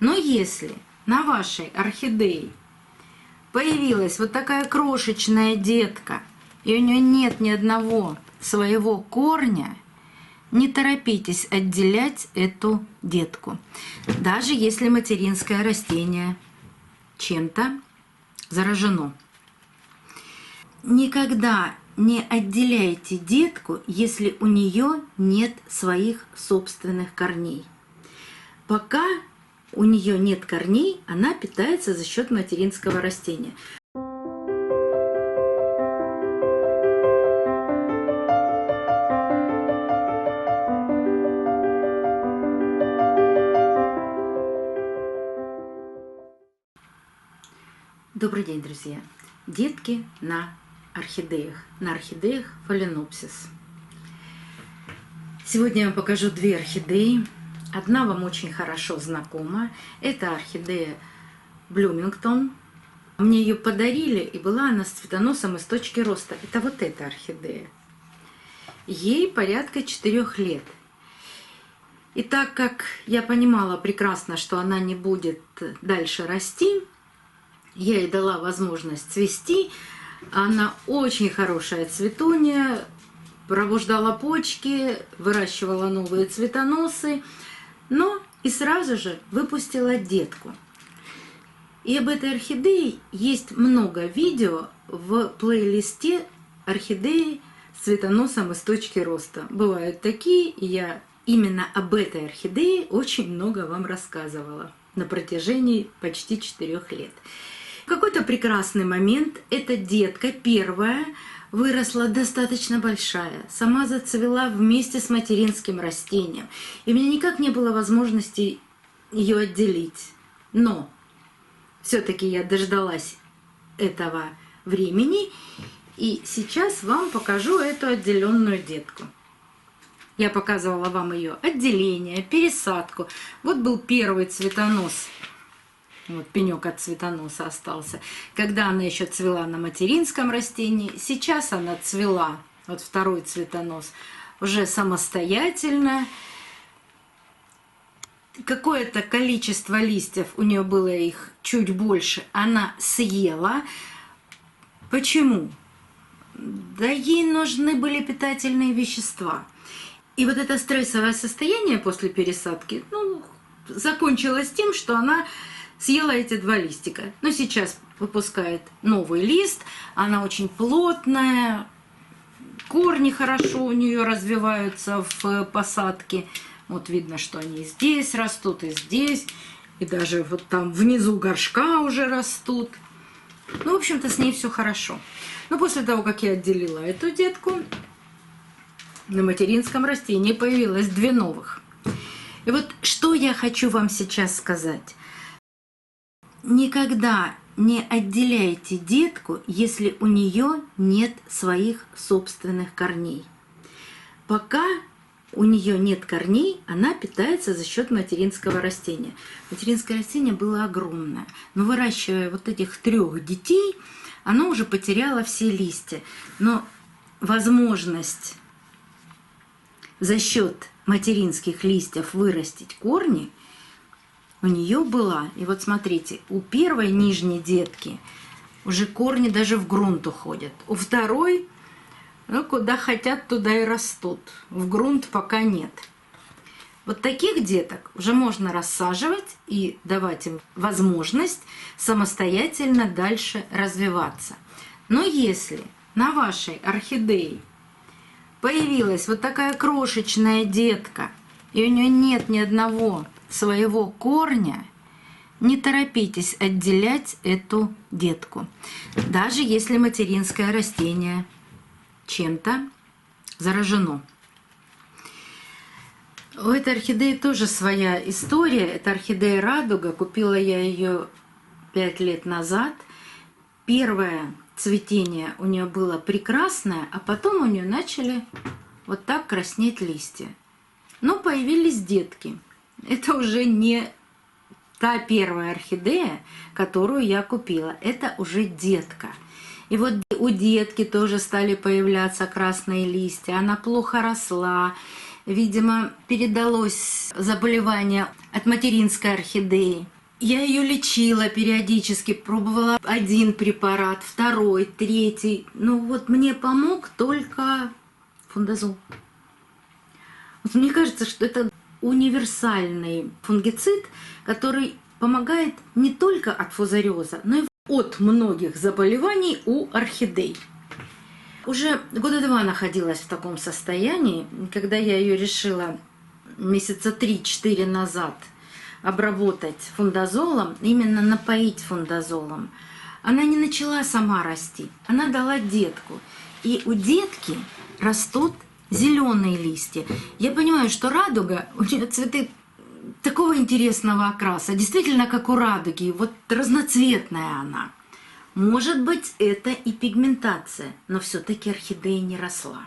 Но если на вашей орхидее появилась вот такая крошечная детка, и у нее нет ни одного своего корня, не торопитесь отделять эту детку. Даже если материнское растение чем-то заражено. Никогда не отделяйте детку, если у нее нет своих собственных корней. Пока у нее нет корней, она питается за счет материнского растения. Добрый день, друзья! Детки на орхидеях фаленопсис. Сегодня я вам покажу две орхидеи. Одна вам очень хорошо знакома. Это орхидея Блюмингтон. Мне ее подарили, и была она с цветоносом из точки роста. Это вот эта орхидея. Ей порядка 4 лет. И так как я понимала прекрасно, что она не будет дальше расти, я ей дала возможность цвести. Она очень хорошая цветунья, пробуждала почки, выращивала новые цветоносы, но и сразу же выпустила детку. И об этой орхидее есть много видео в плейлисте орхидеи с цветоносом из точки роста. Бывают такие, и я именно об этой орхидее очень много вам рассказывала на протяжении почти 4 лет. В какой-то прекрасный момент эта детка первая выросла достаточно большая, сама зацвела вместе с материнским растением, и у меня никак не было возможности ее отделить. Но все-таки я дождалась этого времени, и сейчас вам покажу эту отделенную детку. Я показывала вам ее отделение, пересадку. Вот был первый цветонос. Вот пенек от цветоноса остался. Когда она еще цвела на материнском растении, сейчас она цвела, вот второй цветонос, уже самостоятельно. Какое-то количество листьев, у нее было их чуть больше, она съела. Почему? Да ей нужны были питательные вещества. И вот это стрессовое состояние после пересадки, закончилось тем, что она съела эти 2 листика. Но сейчас выпускает новый лист. Она очень плотная. Корни хорошо у нее развиваются в посадке. Вот видно, что они здесь растут, и здесь. И даже вот там внизу горшка уже растут. В общем-то, с ней все хорошо. Но после того, как я отделила эту детку, на материнском растении появилось 2 новых. И вот что я хочу вам сейчас сказать. Никогда не отделяйте детку, если у нее нет своих собственных корней. Пока у нее нет корней, она питается за счет материнского растения. Материнское растение было огромное, но выращивая вот этих 3 детей, оно уже потеряло все листья. Но возможность за счет материнских листьев вырастить корни у нее была. И вот смотрите, у первой нижней детки уже корни даже в грунт уходят. У второй, куда хотят, туда и растут. В грунт пока нет. Вот таких деток уже можно рассаживать и давать им возможность самостоятельно дальше развиваться. Но если на вашей орхидее появилась вот такая крошечная детка, и у нее нет ни одного своего корня, не торопитесь отделять эту детку. Даже если материнское растение чем-то заражено. У этой орхидеи тоже своя история. Это орхидея Радуга. Купила я ее 5 лет назад. Первое цветение у нее было прекрасное, а потом у нее начали вот так краснеть листья. Но появились детки. Это уже не та первая орхидея, которую я купила. Это уже детка. И вот у детки тоже стали появляться красные листья. Она плохо росла. Видимо, передалось заболевание от материнской орхидеи. Я ее лечила периодически, пробовала один препарат, второй, третий. Но вот мне помог только фундазол. Вот мне кажется, что это универсальный фунгицид, который помогает не только от фузариоза, но и от многих заболеваний у орхидей. Уже года 2 находилась в таком состоянии, когда я ее решила месяца 3-4 назад обработать фундазолом, именно напоить фундазолом. Она не начала сама расти, она дала детку. И у детки растут зеленые листья. Я понимаю, что радуга, у нее цветы такого интересного окраса, действительно как у радуги, вот разноцветная она. Может быть, это и пигментация, но все-таки орхидея не росла.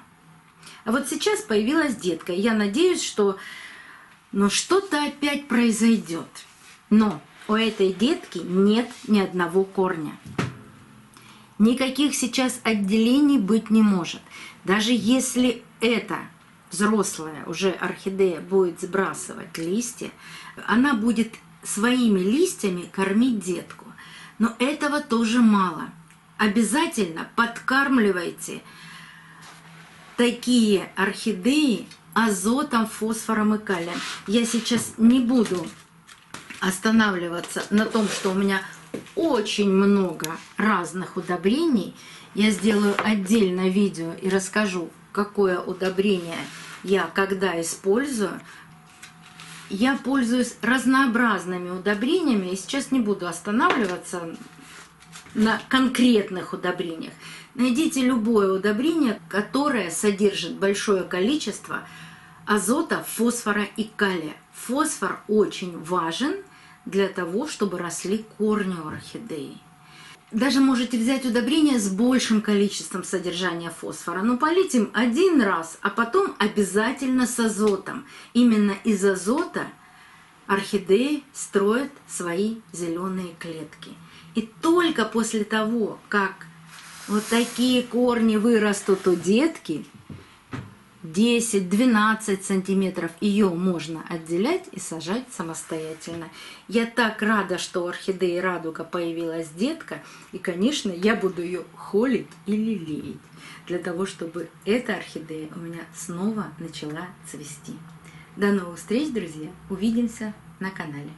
А вот сейчас появилась детка, и я надеюсь, что что-то опять произойдет. Но у этой детки нет ни одного корня. Никаких сейчас отделений быть не может. Даже если эта взрослая уже орхидея будет сбрасывать листья, она будет своими листьями кормить детку. Но этого тоже мало. Обязательно подкармливайте такие орхидеи азотом, фосфором и калием. Я сейчас не буду останавливаться на том, что у меня очень много разных удобрений. Я сделаю отдельное видео и расскажу, какое удобрение я когда использую. Я пользуюсь разнообразными удобрениями, и сейчас не буду останавливаться на конкретных удобрениях. Найдите любое удобрение, которое содержит большое количество азота, фосфора и калия. Фосфор очень важен для того, чтобы росли корни у орхидеи. Даже можете взять удобрение с большим количеством содержания фосфора, но полить им один раз, а потом обязательно с азотом. Именно из азота орхидеи строят свои зеленые клетки. И только после того, как вот такие корни вырастут у детки, 10-12 сантиметров, ее можно отделять и сажать самостоятельно. Я так рада, что у орхидеи радуга появилась детка, и, конечно, я буду ее холить и лелеять, для того, чтобы эта орхидея у меня снова начала цвести. До новых встреч, друзья! Увидимся на канале.